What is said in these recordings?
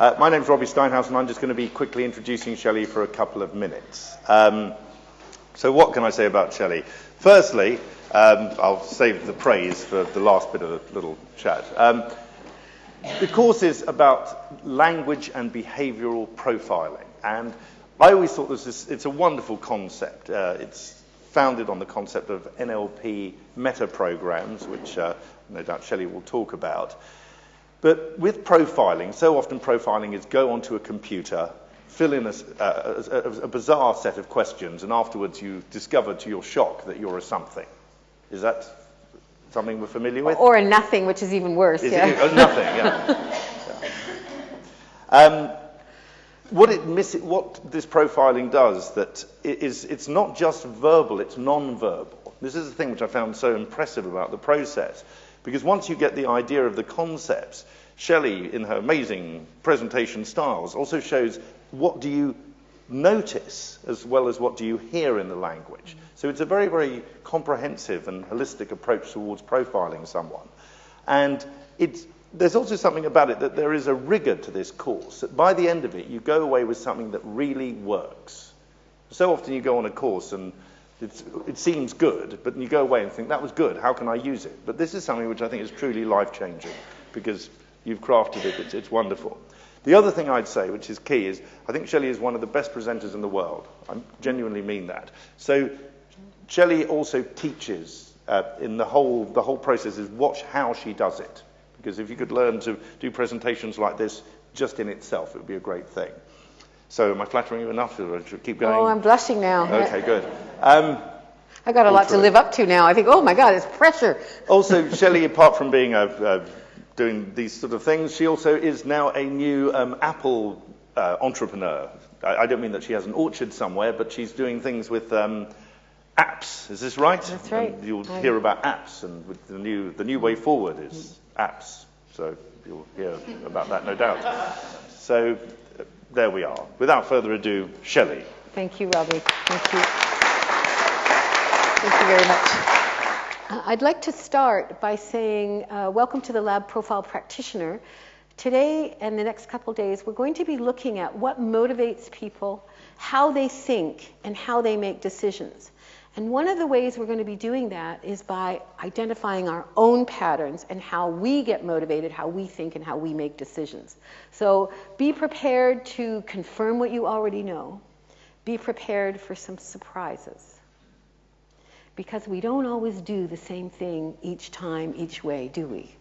My name's Robbie Steinhaus, and I'm just going to be quickly introducing Shelle for a couple of minutes. So what can I say about Shelle? Firstly, I'll save the praise for the last bit of the little chat. The course is about language and behavioural profiling, and I always thought it's a wonderful concept. It's founded on the concept of NLP meta-programs, which no doubt Shelle will talk about. But with profiling, so often profiling is go onto a computer, fill in a bizarre set of questions, and afterwards you discover to your shock that you're a something. Is that something we're familiar with? Or a nothing, which is even worse. Nothing, yeah. What this profiling does, it's not just verbal, it's non-verbal. This is the thing which I found so impressive about the process. Because once you get the idea of the concepts, Shelle, in her amazing presentation styles, also shows what do you notice as well as what do you hear in the language. So it's a very, very comprehensive and holistic approach towards profiling someone. And there's also something about it that there is a rigor to this course, that by the end of it, you go away with something that really works. So often you go on a course and it seems good, but you go away and think, that was good, how can I use it? But this is something which I think is truly life-changing, because you've crafted it, it's wonderful. The other thing I'd say, which is key, is I think Shelle is one of the best presenters in the world. I genuinely mean that. So Shelle also teaches, in the whole process is watch how she does it. Because if you could learn to do presentations like this just in itself, it would be a great thing. So am I flattering you enough, or I should keep going? Oh, I'm blushing now. Okay, good. I got a lot to live up to now. I think, oh my God, it's pressure. Also, Shelle, apart from being doing these sort of things, she also is now a new Apple entrepreneur. I don't mean that she has an orchard somewhere, but she's doing things with apps. Is this right? That's right. And you'll hear about apps, and with the new way forward is apps. So you'll hear about that, no doubt. So there we are. Without further ado, Shelle. Thank you, Robbie. Thank you. Thank you very much. I'd like to start by saying welcome to the Lab Profile Practitioner. Today and the next couple days, we're going to be looking at what motivates people, how they think, and how they make decisions. And one of the ways we're going to be doing that is by identifying our own patterns and how we get motivated, how we think, and how we make decisions. So be prepared to confirm what you already know. Be prepared for some surprises. Because we don't always do the same thing each time, each way, do we?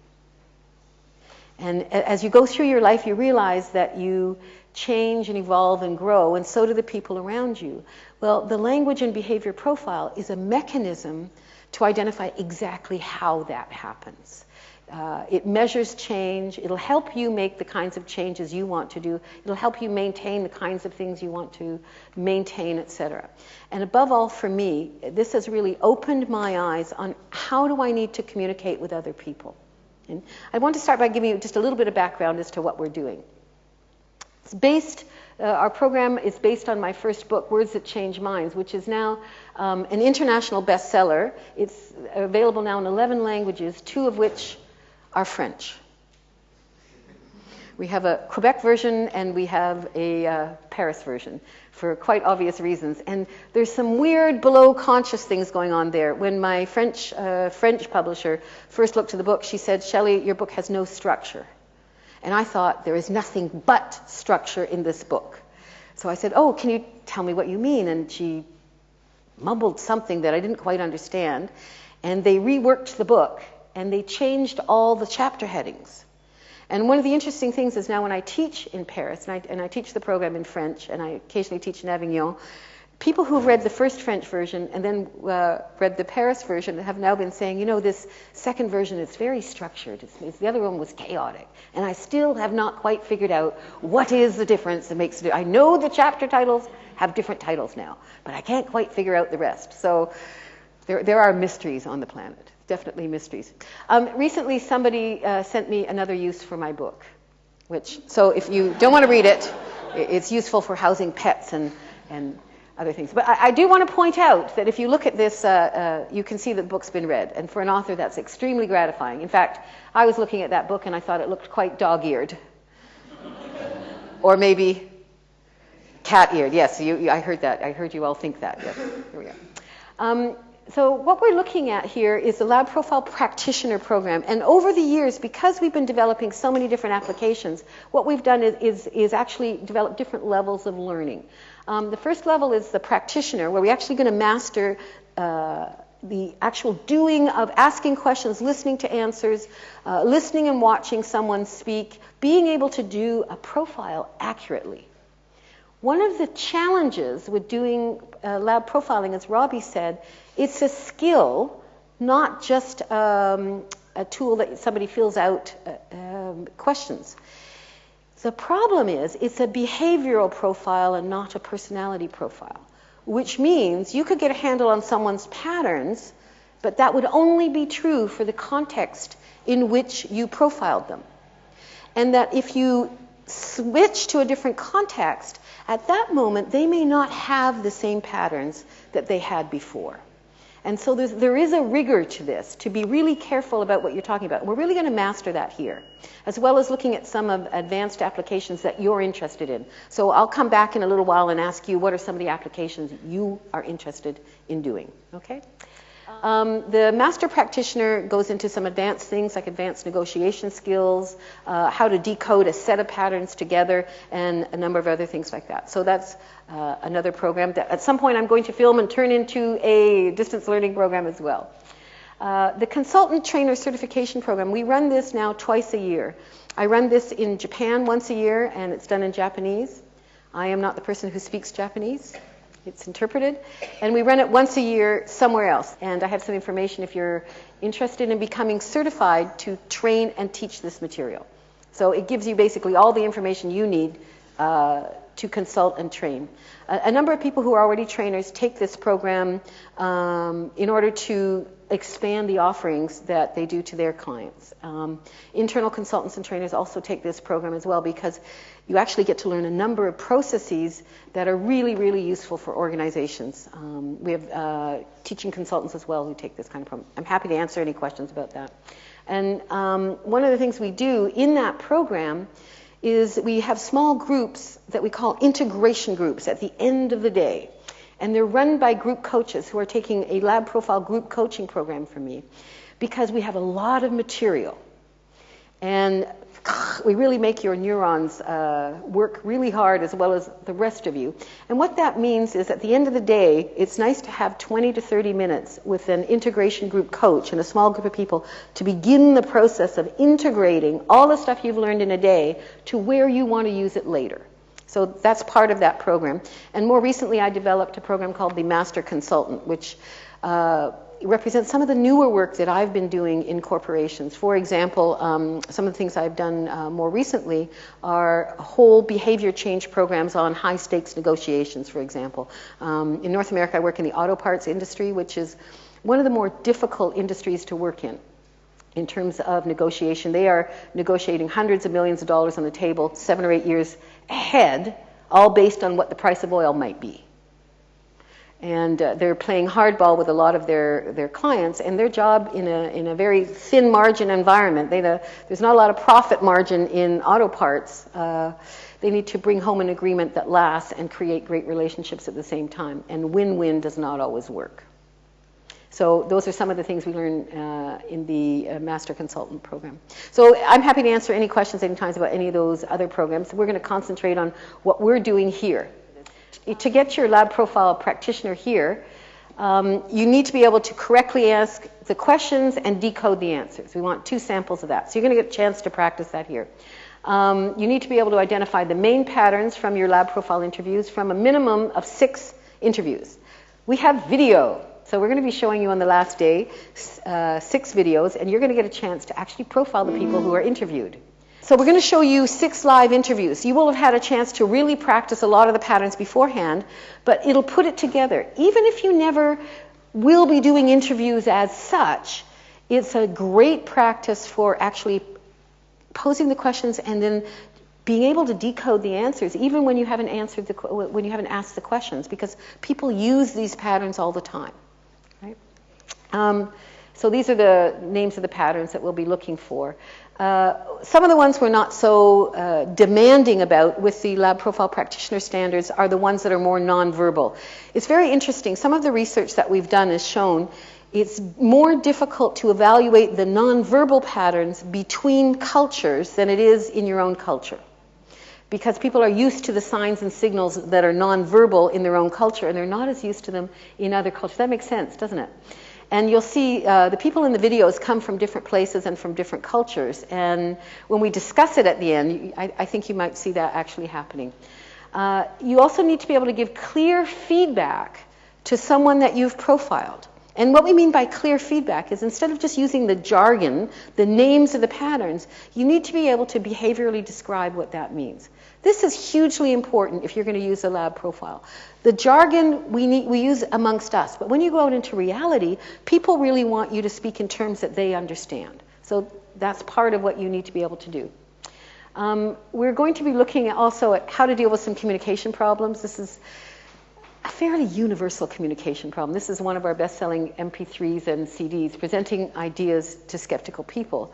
And as you go through your life, you realize that you change and evolve and grow, and so do the people around you. Well, the language and behavior profile is a mechanism to identify exactly how that happens. It measures change. It'll help you make the kinds of changes you want to do. It'll help you maintain the kinds of things you want to maintain, etc. And above all, for me, this has really opened my eyes on how do I need to communicate with other people. And I want to start by giving you just a little bit of background as to what we're doing. It's based, our program is based on my first book, Words That Change Minds, which is now an international bestseller. It's available now in 11 languages, 2 of which are French. We have a Quebec version and we have a Paris version for quite obvious reasons. And there's some weird below conscious things going on there. When my French publisher first looked at the book, she said, "Shelle, your book has no structure." And I thought, there is nothing but structure in this book. So I said, "Oh, can you tell me what you mean?" And she mumbled something that I didn't quite understand. And they reworked the book, and they changed all the chapter headings. And one of the interesting things is now when I teach in Paris, and I teach the program in French, and I occasionally teach in Avignon, people who've read the first French version and then read the Paris version have now been saying, you know, this second version is very structured. The other one was chaotic. And I still have not quite figured out what is the difference that makes it. I know the chapter titles have different titles now, but I can't quite figure out the rest. So there are mysteries on the planet. Definitely mysteries. Recently, somebody sent me another use for my book, so if you don't want to read it, it's useful for housing pets and other things. But I do want to point out that if you look at this, you can see that the book's been read. And for an author, that's extremely gratifying. In fact, I was looking at that book and I thought it looked quite dog-eared. Or maybe cat-eared. Yes, I heard that. I heard you all think that. Yes, here we go. So what we're looking at here is the Lab Profile Practitioner Program. And over the years, because we've been developing so many different applications, what we've done is actually develop different levels of learning. The first level is the practitioner, where we're actually going to master the actual doing of asking questions, listening to answers, listening and watching someone speak, being able to do a profile accurately. One of the challenges with doing lab profiling, as Robbie said, it's a skill, not just a tool that somebody fills out questions. The problem is it's a behavioral profile and not a personality profile, which means you could get a handle on someone's patterns, but that would only be true for the context in which you profiled them. And that if you switch to a different context, at that moment they may not have the same patterns that they had before. And so there is a rigor to this, to be really careful about what you're talking about. We're really going to master that here, as well as looking at some of advanced applications that you're interested in. So I'll come back in a little while and ask you what are some of the applications you are interested in doing, okay? The master practitioner goes into some advanced things like advanced negotiation skills, how to decode a set of patterns together, and a number of other things like that. So that's another program that at some point I'm going to film and turn into a distance learning program as well. The consultant trainer certification program, we run this now twice a year. I run this in Japan once a year, and it's done in Japanese. I am not the person who speaks Japanese. It's interpreted, and we run it once a year somewhere else. And I have some information if you're interested in becoming certified to train and teach this material. So it gives you basically all the information you need to consult and train. A number of people who are already trainers take this program in order to expand the offerings that they do to their clients. Internal consultants and trainers also take this program as well, because you actually get to learn a number of processes that are really, really useful for organizations. We have teaching consultants as well who take this kind of program. I'm happy to answer any questions about that. And one of the things we do in that program is we have small groups that we call integration groups at the end of the day. And they're run by group coaches who are taking a lab profile group coaching program from me, because we have a lot of material. And we really make your neurons work really hard, as well as the rest of you. And what that means is at the end of the day, it's nice to have 20 to 30 minutes with an integration group coach and a small group of people to begin the process of integrating all the stuff you've learned in a day to where you want to use it later. So that's part of that program. And more recently, I developed a program called the Master Consultant, which represents some of the newer work that I've been doing in corporations. For example, some of the things I've done more recently are whole behavior change programs on high-stakes negotiations, for example. In North America, I work in the auto parts industry, which is one of the more difficult industries to work in terms of negotiation. They are negotiating hundreds of millions of dollars on the table 7 or 8 years ahead, all based on what the price of oil might be. And they're playing hardball with a lot of their clients, and their job in a very thin margin environment. There's not a lot of profit margin in auto parts. They need to bring home an agreement that lasts and create great relationships at the same time. And win-win does not always work. So those are some of the things we learn in the Master Consultant program. So I'm happy to answer any questions anytime about any of those other programs. We're going to concentrate on what we're doing here. To get your lab profile practitioner here, you need to be able to correctly ask the questions and decode the answers. We want 2 samples of that. So you're going to get a chance to practice that here. You need to be able to identify the main patterns from your lab profile interviews from a minimum of 6 interviews. We have video. So we're going to be showing you on the last day 6 videos, and you're going to get a chance to actually profile the people who are interviewed. So we're going to show you 6 live interviews. You will have had a chance to really practice a lot of the patterns beforehand, but it'll put it together. Even if you never will be doing interviews as such, it's a great practice for actually posing the questions and then being able to decode the answers, even when you haven't asked the questions, because people use these patterns all the time. Right? So these are the names of the patterns that we'll be looking for. Some of the ones we're not so demanding about with the lab profile practitioner standards are the ones that are more nonverbal. It's very interesting. Some of the research that we've done has shown it's more difficult to evaluate the nonverbal patterns between cultures than it is in your own culture. Because people are used to the signs and signals that are nonverbal in their own culture, and they're not as used to them in other cultures. That makes sense, doesn't it? And you'll see the people in the videos come from different places and from different cultures. And when we discuss it at the end, I think you might see that actually happening. You also need to be able to give clear feedback to someone that you've profiled. And what we mean by clear feedback is instead of just using the jargon, the names of the patterns, you need to be able to behaviorally describe what that means. This is hugely important if you're going to use a lab profile. The jargon we use amongst us, but when you go out into reality, people really want you to speak in terms that they understand. So that's part of what you need to be able to do. We're going to be looking also at how to deal with some communication problems. This is a fairly universal communication problem. This is one of our best-selling MP3s and CDs, presenting ideas to skeptical people.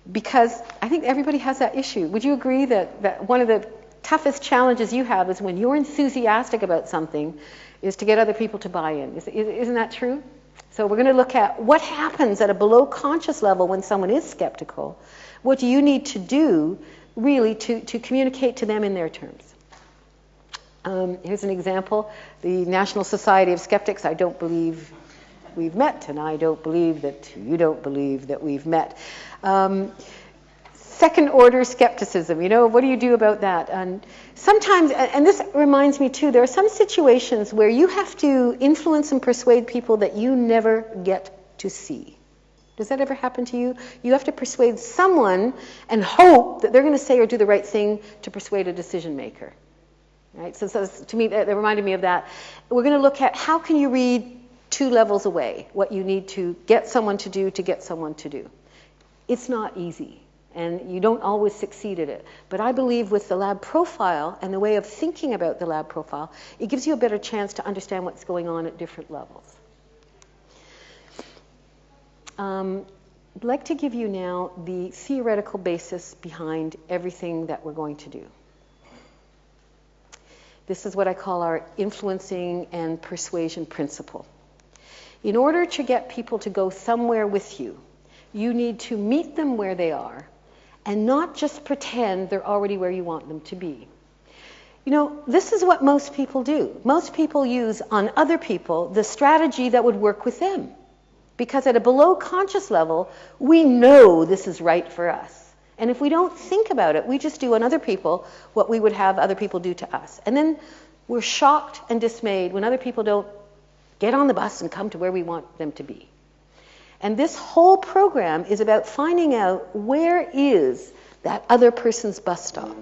Because I think everybody has that issue. Would you agree that one of the toughest challenges you have is when you're enthusiastic about something is to get other people to buy in? Isn't that true? So we're going to look at what happens at a below conscious level when someone is skeptical. What do you need to do really to communicate to them in their terms? Here's an example. The National Society of Skeptics, I don't believe we've met, and I don't believe that you don't believe that we've met. Second order skepticism, what do you do about that? And sometimes, and this reminds me too, there are some situations where you have to influence and persuade people that you never get to see. Does that ever happen to you? You have to persuade someone and hope that they're going to say or do the right thing to persuade a decision maker. Right? So to me, that reminded me of that. We're going to look at how can you read 2 levels away, what you need to get someone to do to get someone to do. It's not easy, and you don't always succeed at it. But I believe with the lab profile and the way of thinking about the lab profile, it gives you a better chance to understand what's going on at different levels. I'd like to give you now the theoretical basis behind everything that we're going to do. This is what I call our influencing and persuasion principle. In order to get people to go somewhere with you, you need to meet them where they are and not just pretend they're already where you want them to be. This is what most people do. Most people use on other people the strategy that would work with them. Because at a below conscious level, we know this is right for us. And if we don't think about it, we just do on other people what we would have other people do to us. And then we're shocked and dismayed when other people don't get on the bus and come to where we want them to be. And this whole program is about finding out where is that other person's bus stop.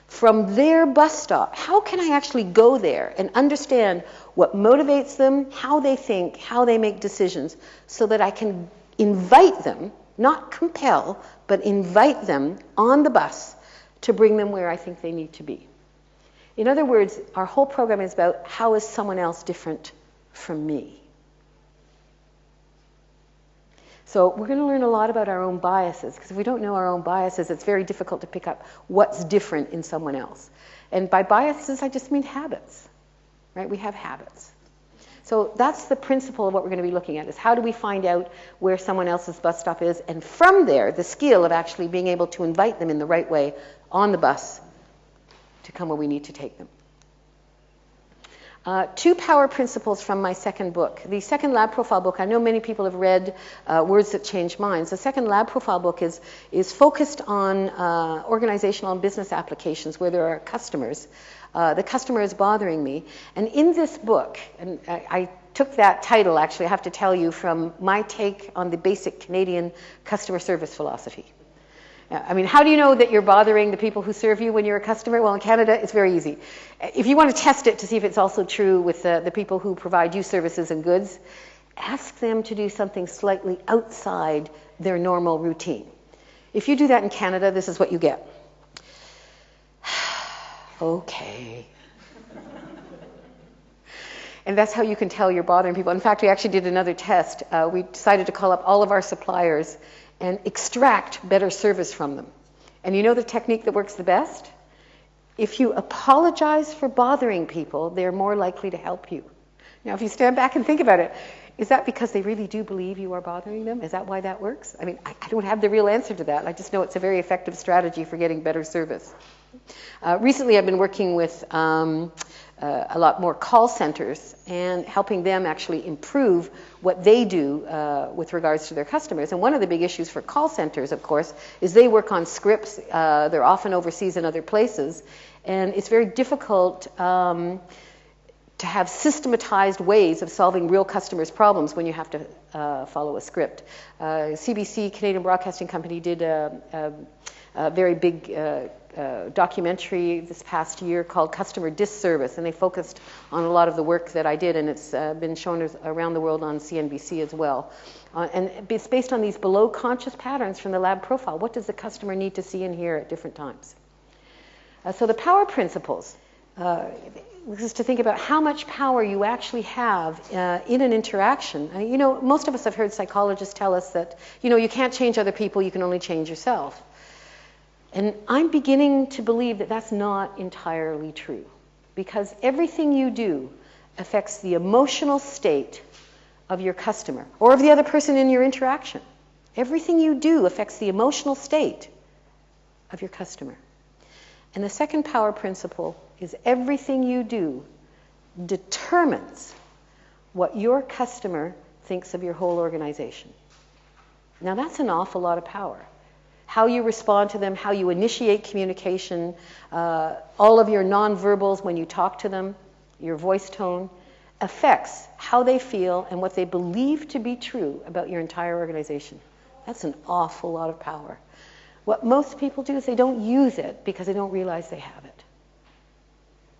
From their bus stop, how can I actually go there and understand what motivates them, how they think, how they make decisions, so that I can invite them, not compel, but invite them on the bus to bring them where I think they need to be. In other words, our whole program is about how is someone else different from me. So we're going to learn a lot about our own biases, because if we don't know our own biases, it's very difficult to pick up what's different in someone else. And by biases, I just mean habits, right? We have habits. So that's the principle of what we're going to be looking at, is how do we find out where someone else's bus stop is, and from there, the skill of actually being able to invite them in the right way on the bus to come where we need to take them. 2 power principles from my second book. The second lab profile book, I know many people have read Words That Change Minds. The second lab profile book is focused on organizational and business applications where there are customers. The customer is bothering me. And in this book, and I took that title, actually, I have to tell you, from my take on the basic Canadian customer service philosophy. I mean, how do you know that you're bothering the people who serve you when you're a customer? Well, in Canada, it's very easy. If you want to test it to see if it's also true with the people who provide you services and goods, ask them to do something slightly outside their normal routine. If you do that in Canada, this is what you get. Okay. And that's how you can tell you're bothering people. In fact, we actually did another test. We decided to call up all of our suppliers and extract better service from them. And you know the technique that works the best? If you apologize for bothering people, they're more likely to help you. Now, if you stand back and think about it, is that because they really do believe you are bothering them? Is that why that works? I mean, I don't have the real answer to that. I just know it's a very effective strategy for getting better service. Recently, I've been working with a lot more call centers and helping them actually improve what they do with regards to their customers. And one of the big issues for call centers, of course, is they work on scripts. They're often overseas in other places. And it's very difficult to have systematized ways of solving real customers' problems when you have to follow a script. CBC, Canadian Broadcasting Company, did a very big documentary this past year called Customer Disservice, and they focused on a lot of the work that I did, and it's been shown around the world on CNBC as well. And it's based on these below conscious patterns from the lab profile. What does the customer need to see and hear at different times? So the power principles. This is to think about how much power you actually have in an interaction. You know, most of us have heard psychologists tell us that, you know, you can't change other people, you can only change yourself. And I'm beginning to believe that that's not entirely true, because everything you do affects the emotional state of your customer or of the other person in your interaction. Everything you do affects the emotional state of your customer. And the second power principle is everything you do determines what your customer thinks of your whole organization. Now that's an awful lot of power. How you respond to them, how you initiate communication, all of your nonverbals when you talk to them, your voice tone, affects how they feel and what they believe to be true about your entire organization. That's an awful lot of power. What most people do is they don't use it because they don't realize they have it.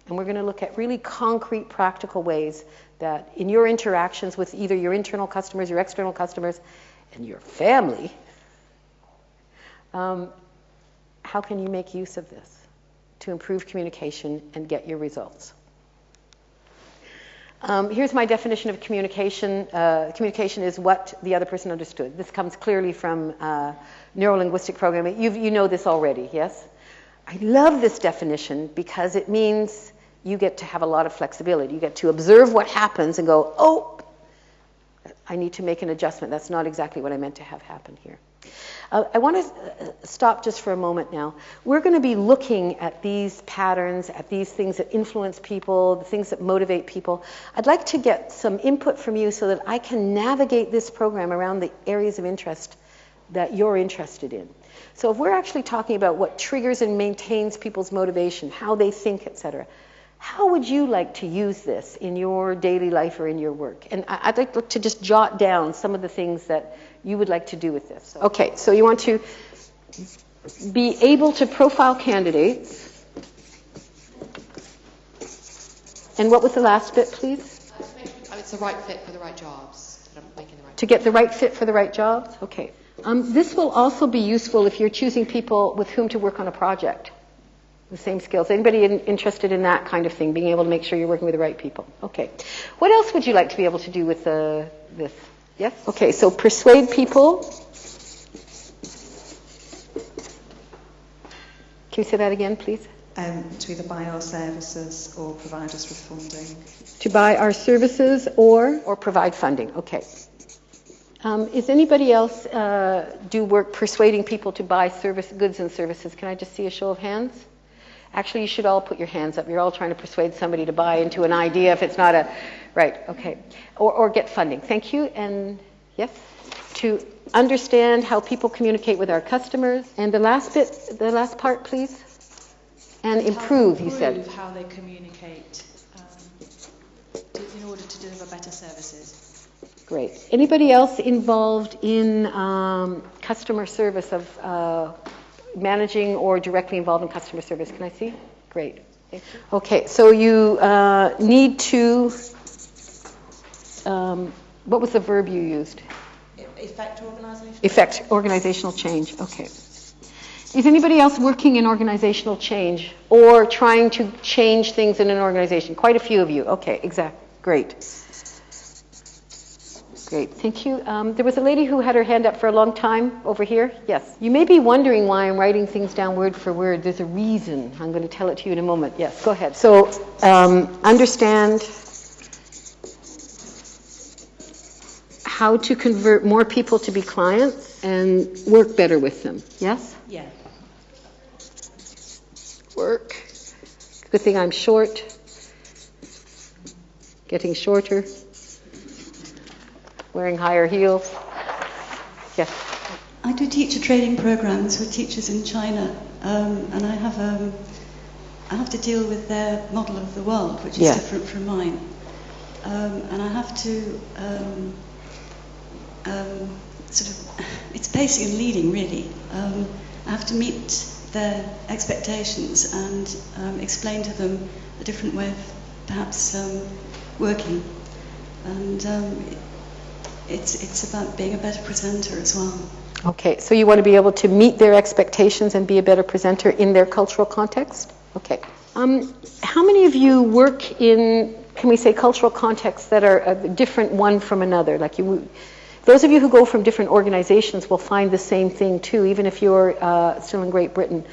And we're going to look at really concrete, practical ways that in your interactions with either your internal customers, your external customers, and your family, how can you make use of this to improve communication and get your results? Here's my definition of communication. Communication is what the other person understood. This comes clearly from neuro-linguistic programming. You know this already, yes? I love this definition because it means you get to have a lot of flexibility. You get to observe what happens and go, oh, I need to make an adjustment. That's not exactly what I meant to have happen here. I want to stop just for a moment now. We're going to be looking at these patterns, at these things that influence people, the things that motivate people. I'd like to get some input from you so that I can navigate this program around the areas of interest that you're interested in. So if we're actually talking about what triggers and maintains people's motivation, how they think, etc., how would you like to use this in your daily life or in your work? And I'd like to just jot down some of the things that you would like to do with this. Okay, so you want to be able to profile candidates. And what was the last bit, please? It's the right fit for the right jobs. That I'm making the right to get the right fit for the right jobs? Okay. This will also be useful if you're choosing people with whom to work on a project. The same skills. Anybody interested in that kind of thing, being able to make sure you're working with the right people? Okay. What else would you like to be able to do with this? Yes? Okay, so persuade people. Can you say that again, please? To either buy our services or provide us with funding. To buy our services or provide funding. Okay. Is anybody else do work persuading people to buy goods and services? Can I just see a show of hands? Actually, you should all put your hands up. You're all trying to persuade somebody to buy into an idea if it's not a... Right, okay. Or get funding. Thank you. And yes? To understand how people communicate with our customers. And the last bit, the last part, please. And improve, you said. How they communicate in order to deliver better services. Great. Anybody else involved in customer service of... managing or directly involved in customer service? Can I see? Great. Okay, so you need to, what was the verb you used? Effect organizational. Effect organizational change, okay. Is anybody else working in organizational change or trying to change things in an organization? Quite a few of you. Okay, exactly. Great. Great, thank you. There was a lady who had her hand up for a long time over here. Yes. You may be wondering why I'm writing things down word for word. There's a reason. I'm going to tell it to you in a moment. Yes, go ahead. So, understand how to convert more people to be clients and work better with them. Yes? Yeah. Work. Good thing I'm short. Getting shorter. Wearing higher heels. Yes. I do teacher training programs with teachers in China, and I have to deal with their model of the world, which is different from mine, and I have to sort of, it's pacing and leading really. I have to meet their expectations and explain to them a different way of perhaps working, and it's about being a better presenter as well. Okay, so you want to be able to meet their expectations and be a better presenter in their cultural context? Okay. How many of you work in, can we say, cultural contexts that are different one from another? Like those of you who go from different organizations will find the same thing too, even if you're still in Great Britain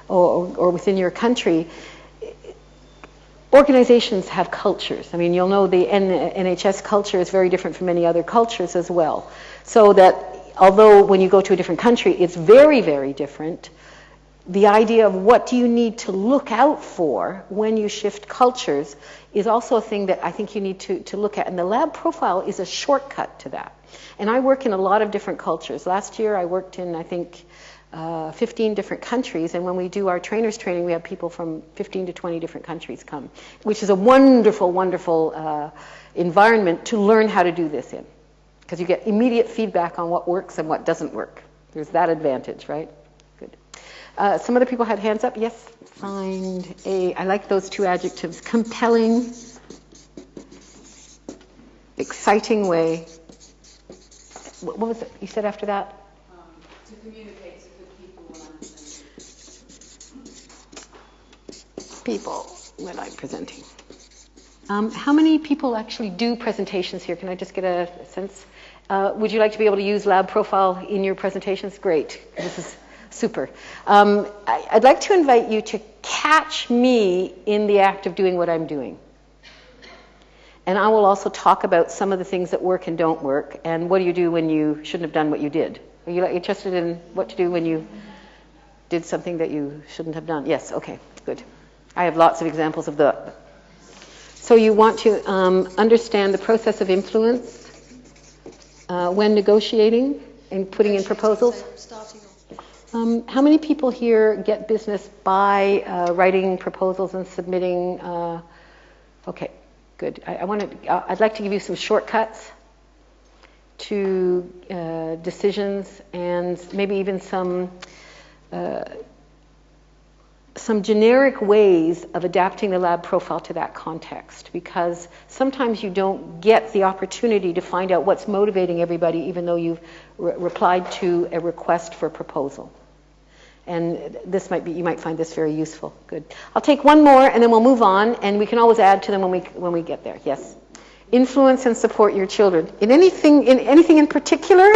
or within your country. Organizations have cultures. I mean, you'll know the NHS culture is very different from many other cultures as well. So that although when you go to a different country, it's very, very different, the idea of what do you need to look out for when you shift cultures is also a thing that I think you need to look at. And the lab profile is a shortcut to that. And I work in a lot of different cultures. Last year I worked in, I think, 15 different countries, and when we do our trainers training, we have people from 15 to 20 different countries come, which is a wonderful, wonderful environment to learn how to do this in, because you get immediate feedback on what works and what doesn't work. There's that advantage, right? Good. Some other people had hands up. Yes? Find I like those two adjectives. Compelling, exciting way. What was it you said after that? To communicate to good people when I'm presenting. People when I'm presenting. How many people actually do presentations here? Can I just get a sense? Would you like to be able to use lab profile in your presentations? Great. This is super. I'd like to invite you to catch me in the act of doing what I'm doing. And I will also talk about some of the things that work and don't work, and what do you do when you shouldn't have done what you did. Are you interested in what to do when you did something that you shouldn't have done? Yes, okay, good. I have lots of examples of that. So you want to understand the process of influence when negotiating and putting in proposals. How many people here get business by writing proposals and submitting? Okay, good. I'd like to give you some shortcuts to decisions, and maybe even some generic ways of adapting the lab profile to that context, because sometimes you don't get the opportunity to find out what's motivating everybody even though you've replied to a request for a proposal. And you might find this very useful. Good. I'll take one more and then we'll move on, and we can always add to them when we get there. Yes. Influence and support your children. In anything in particular?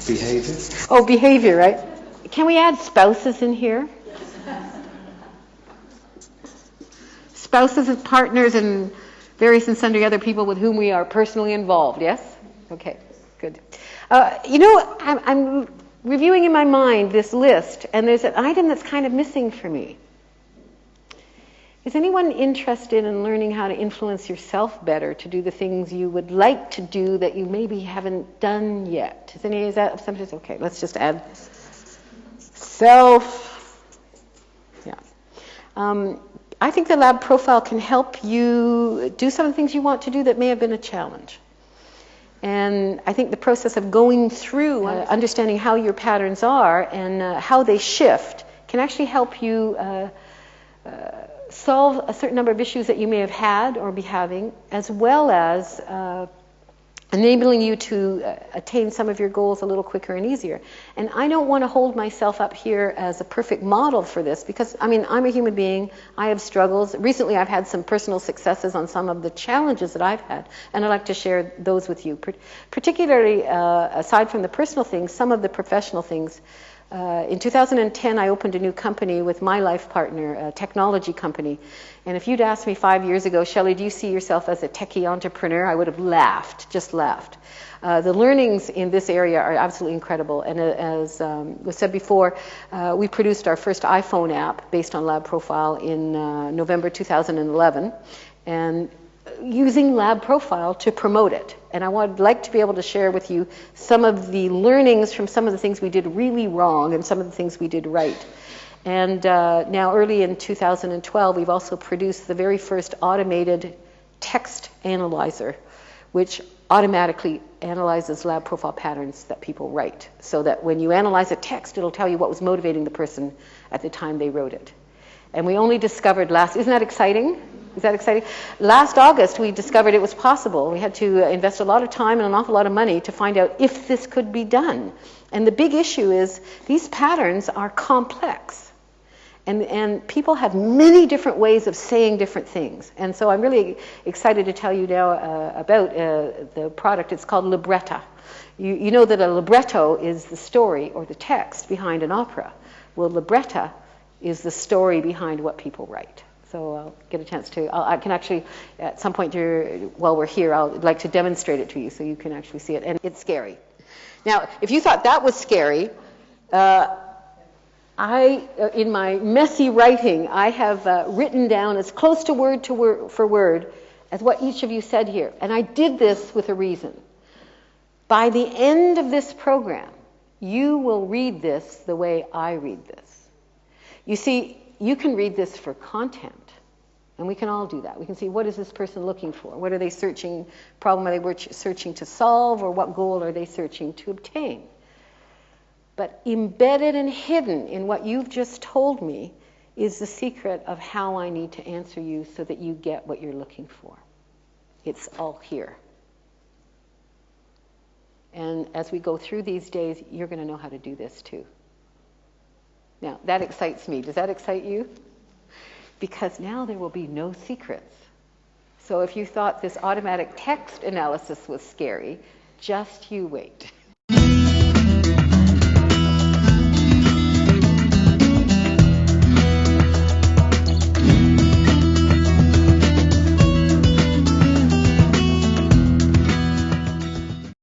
Behavior. Oh, behavior, right? Can we add spouses in here? Spouses as partners and various and sundry other people with whom we are personally involved, yes? Okay, good. I'm reviewing in my mind this list, and there's an item that's kind of missing for me. Is anyone interested in learning how to influence yourself better to do the things you would like to do that you maybe haven't done yet? Is that something? Okay, let's just add self. Yeah. I think the lab profile can help you do some of the things you want to do that may have been a challenge. And I think the process of going through understanding how your patterns are and how they shift can actually help you solve a certain number of issues that you may have had or be having, as well as enabling you to attain some of your goals a little quicker and easier. And I don't want to hold myself up here as a perfect model for this because, I mean, I'm a human being. I have struggles. Recently, I've had some personal successes on some of the challenges that I've had, and I'd like to share those with you. Particularly, aside from the personal things, some of the professional things. In 2010, I opened a new company with my life partner, a technology company. And if you'd asked me 5 years ago, Shelle, do you see yourself as a techie entrepreneur? I would have laughed, just laughed. The learnings in this area are absolutely incredible. And as was said before, we produced our first iPhone app based on Lab Profile in November 2011. And using Lab Profile to promote it. And I would like to be able to share with you some of the learnings from some of the things we did really wrong and some of the things we did right. And now early in 2012, we've also produced the very first automated text analyzer, which automatically analyzes Lab Profile patterns that people write. So that when you analyze a text, it'll tell you what was motivating the person at the time they wrote it. And we only discovered isn't that exciting? Is that exciting? Last August, we discovered it was possible. We had to invest a lot of time and an awful lot of money to find out if this could be done. And the big issue is these patterns are complex. And people have many different ways of saying different things. And so I'm really excited to tell you now about the product. It's called Libretta. You know that a libretto is the story or the text behind an opera. Well, Libretta is the story behind what people write. So I'll get a chance to, I can actually, at some point while we're here, I'd like to demonstrate it to you so you can actually see it. And it's scary. Now, if you thought that was scary, in my messy writing, I have written down as close to word for word as what each of you said here. And I did this with a reason. By the end of this program, you will read this the way I read this. You see, you can read this for content, and we can all do that. We can see, what is this person looking for? What are they searching, problem are they searching to solve, or what goal are they searching to obtain? But embedded and hidden in what you've just told me is the secret of how I need to answer you so that you get what you're looking for. It's all here. And as we go through these days, you're going to know how to do this too. Now, that excites me. Does that excite you? Because now there will be no secrets. So if you thought this automatic text analysis was scary, just you wait.